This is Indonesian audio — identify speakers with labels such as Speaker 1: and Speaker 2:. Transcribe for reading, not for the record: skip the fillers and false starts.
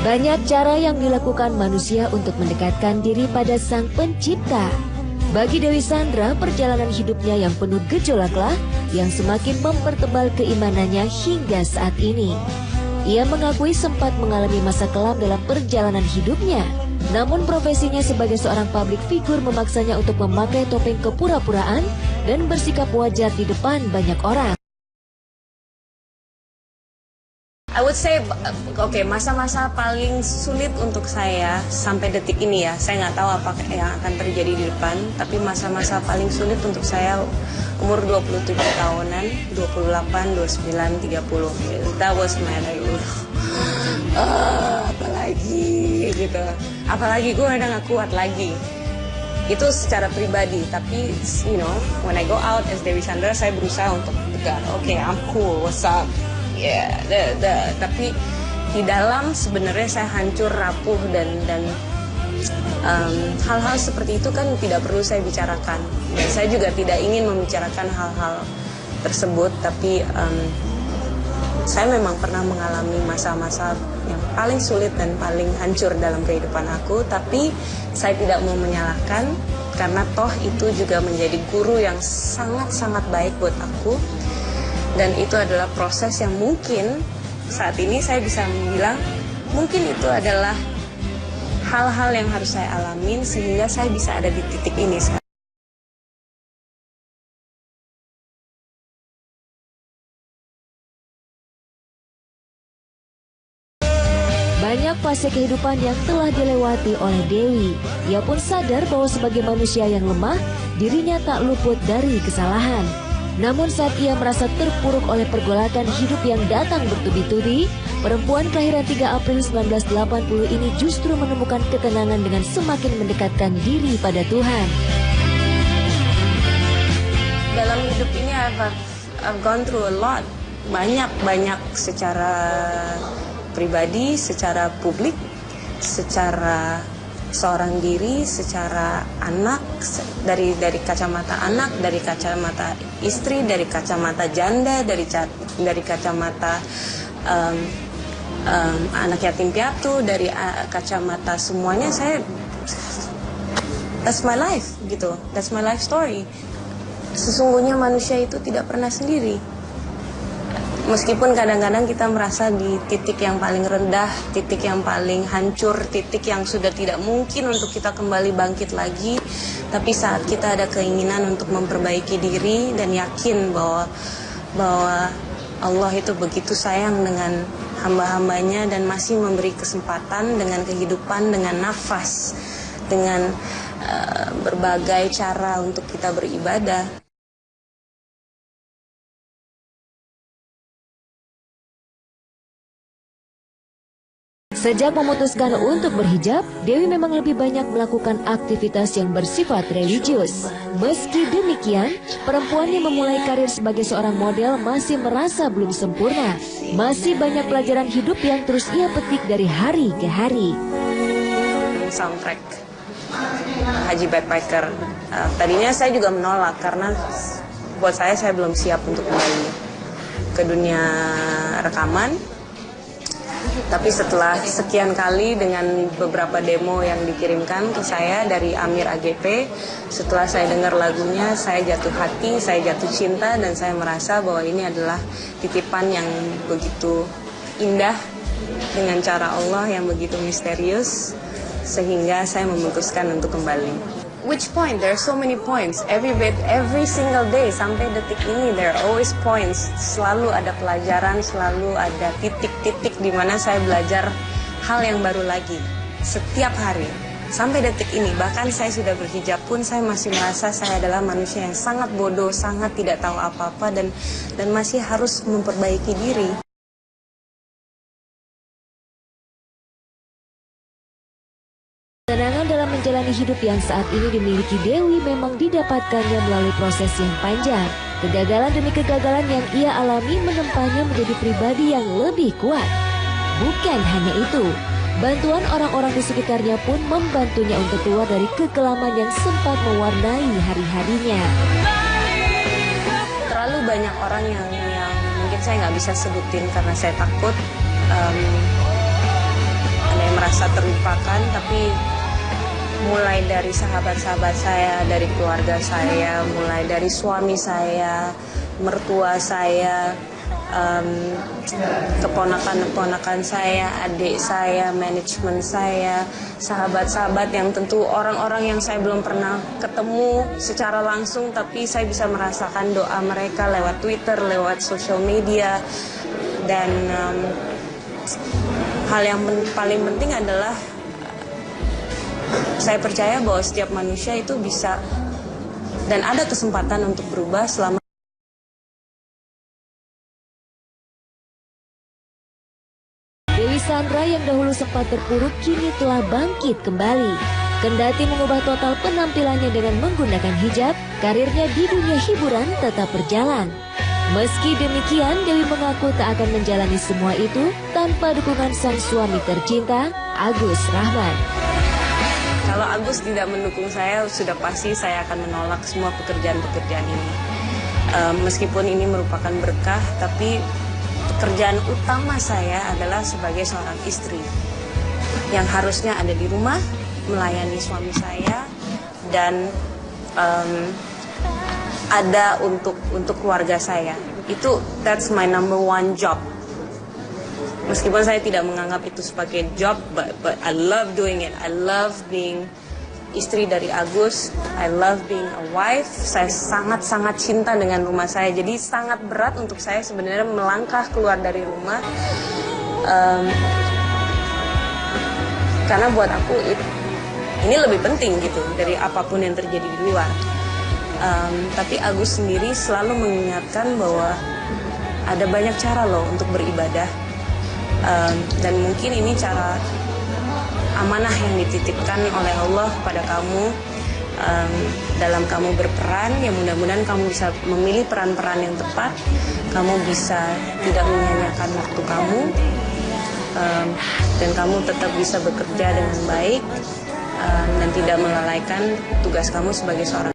Speaker 1: Banyak cara yang dilakukan manusia untuk mendekatkan diri pada Sang Pencipta. Bagi Dewi Sandra, perjalanan hidupnya yang penuh gejolaklah yang semakin mempertebal keimanannya hingga saat ini. Ia mengakui sempat mengalami masa kelam dalam perjalanan hidupnya. Namun profesinya sebagai seorang publik figur memaksanya untuk memakai topeng kepura-puraan dan bersikap wajar di depan banyak orang.
Speaker 2: I would say, masa-masa paling sulit untuk saya sampai detik ini ya, saya nggak tahu apa yang akan terjadi di depan, tapi masa-masa paling sulit untuk saya umur 27 tahunan, 28, 29, 30. That was my apalagi gitu. Apalagi gue udah nggak kuat lagi. Itu secara pribadi, tapi when I go out as Dewi Sandra, saya berusaha untuk tegar. I'm cool, what's up? Tapi di dalam sebenarnya saya hancur, rapuh dan hal-hal seperti itu kan tidak perlu saya bicarakan. Dan saya juga tidak ingin membicarakan hal-hal tersebut, tapi saya memang pernah mengalami masa-masa yang paling sulit dan paling hancur dalam kehidupan aku, tapi saya tidak mau menyalahkan karena toh itu juga menjadi guru yang sangat-sangat baik buat aku. Dan itu adalah proses yang mungkin saat ini saya bisa bilang mungkin itu adalah hal-hal yang harus saya alamin sehingga saya bisa ada di titik ini sekarang.
Speaker 1: Banyak fase kehidupan yang telah dilewati oleh Dewi. Ia pun sadar bahwa sebagai manusia yang lemah, dirinya tak luput dari kesalahan. Namun saat ia merasa terpuruk oleh pergolakan hidup yang datang bertubi-tubi, perempuan kelahiran 3 April 1980 ini justru menemukan ketenangan dengan semakin mendekatkan diri pada Tuhan.
Speaker 2: Dalam hidup ini I've gone through a lot, banyak secara pribadi, secara publik, secara seorang diri, secara anak, dari kacamata anak, dari kacamata istri, dari kacamata janda, dari kacamata anak yatim piatu, dari kacamata semuanya. That's my life gitu, that's my life story. Sesungguhnya manusia itu tidak pernah sendiri. Meskipun kadang-kadang kita merasa di titik yang paling rendah, titik yang paling hancur, titik yang sudah tidak mungkin untuk kita kembali bangkit lagi, tapi saat kita ada keinginan untuk memperbaiki diri dan yakin bahwa Allah itu begitu sayang dengan hamba-hambanya dan masih memberi kesempatan dengan kehidupan, dengan nafas, dengan berbagai cara untuk kita beribadah.
Speaker 1: Sejak memutuskan untuk berhijab, Dewi memang lebih banyak melakukan aktivitas yang bersifat religius. Meski demikian, perempuan yang memulai karir sebagai seorang model masih merasa belum sempurna. Masih banyak pelajaran hidup yang terus ia petik dari hari ke hari.
Speaker 2: Soundtrack Haji Backpacker. Tadinya saya juga menolak karena buat saya belum siap untuk kembali ke dunia rekaman. Tapi setelah sekian kali dengan beberapa demo yang dikirimkan ke saya dari Amir AGP, setelah saya dengar lagunya, saya jatuh hati, saya jatuh cinta, dan saya merasa bahwa ini adalah titipan yang begitu indah dengan cara Allah yang begitu misterius, sehingga saya memutuskan untuk kembali. Which point? There are so many points. Every single day sampai detik ini there are always points. Selalu ada pelajaran, selalu ada titik-titik di mana saya belajar hal yang baru lagi setiap hari. Sampai detik ini, bahkan saya sudah berhijab pun saya masih merasa saya adalah manusia yang sangat bodoh, sangat tidak tahu apa-apa dan masih harus memperbaiki diri.
Speaker 1: Ketenangan dalam menjalani hidup yang saat ini dimiliki Dewi memang didapatkannya melalui proses yang panjang. Kegagalan demi kegagalan yang ia alami menempanya menjadi pribadi yang lebih kuat. Bukan hanya itu, bantuan orang-orang di sekitarnya pun membantunya untuk keluar dari kekelaman yang sempat mewarnai hari-harinya.
Speaker 2: Terlalu banyak orang yang mungkin saya nggak bisa sebutin karena saya takut seandainya merasa terlupakan, tapi mulai dari sahabat-sahabat saya, dari keluarga saya, mulai dari suami saya, mertua saya, keponakan-keponakan saya, adik saya, manajemen saya, sahabat-sahabat yang tentu orang-orang yang saya belum pernah ketemu secara langsung, tapi saya bisa merasakan doa mereka lewat Twitter, lewat social media. Dan hal yang paling penting adalah saya percaya bahwa setiap manusia itu bisa dan ada kesempatan untuk berubah selama
Speaker 1: Dewi Sandra yang dahulu sempat terpuruk kini telah bangkit kembali. Kendati mengubah total penampilannya dengan menggunakan hijab, karirnya di dunia hiburan tetap berjalan. Meski demikian, Dewi mengaku tak akan menjalani semua itu tanpa dukungan sang suami tercinta, Agus Rahman.
Speaker 2: Kalau Agus tidak mendukung saya, sudah pasti saya akan menolak semua pekerjaan-pekerjaan ini. Meskipun ini merupakan berkah, tapi pekerjaan utama saya adalah sebagai seorang istri yang harusnya ada di rumah, melayani suami saya, dan ada untuk keluarga saya. That's my number one job. Meskipun saya tidak menganggap itu sebagai job, but I love doing it. I love being istri dari Agus. I love being a wife. Saya sangat-sangat cinta dengan rumah saya. Jadi sangat berat untuk saya sebenarnya melangkah keluar dari rumah. Karena buat aku ini lebih penting gitu dari apapun yang terjadi di luar. Tapi Agus sendiri selalu mengingatkan bahwa ada banyak cara loh untuk beribadah. Dan mungkin ini cara amanah yang dititipkan oleh Allah kepada kamu dalam kamu berperan. Ya mudah-mudahan kamu bisa memilih peran-peran yang tepat, kamu bisa tidak menyanyiakan waktu kamu, dan kamu tetap bisa bekerja dengan baik dan tidak melalaikan tugas kamu sebagai seorang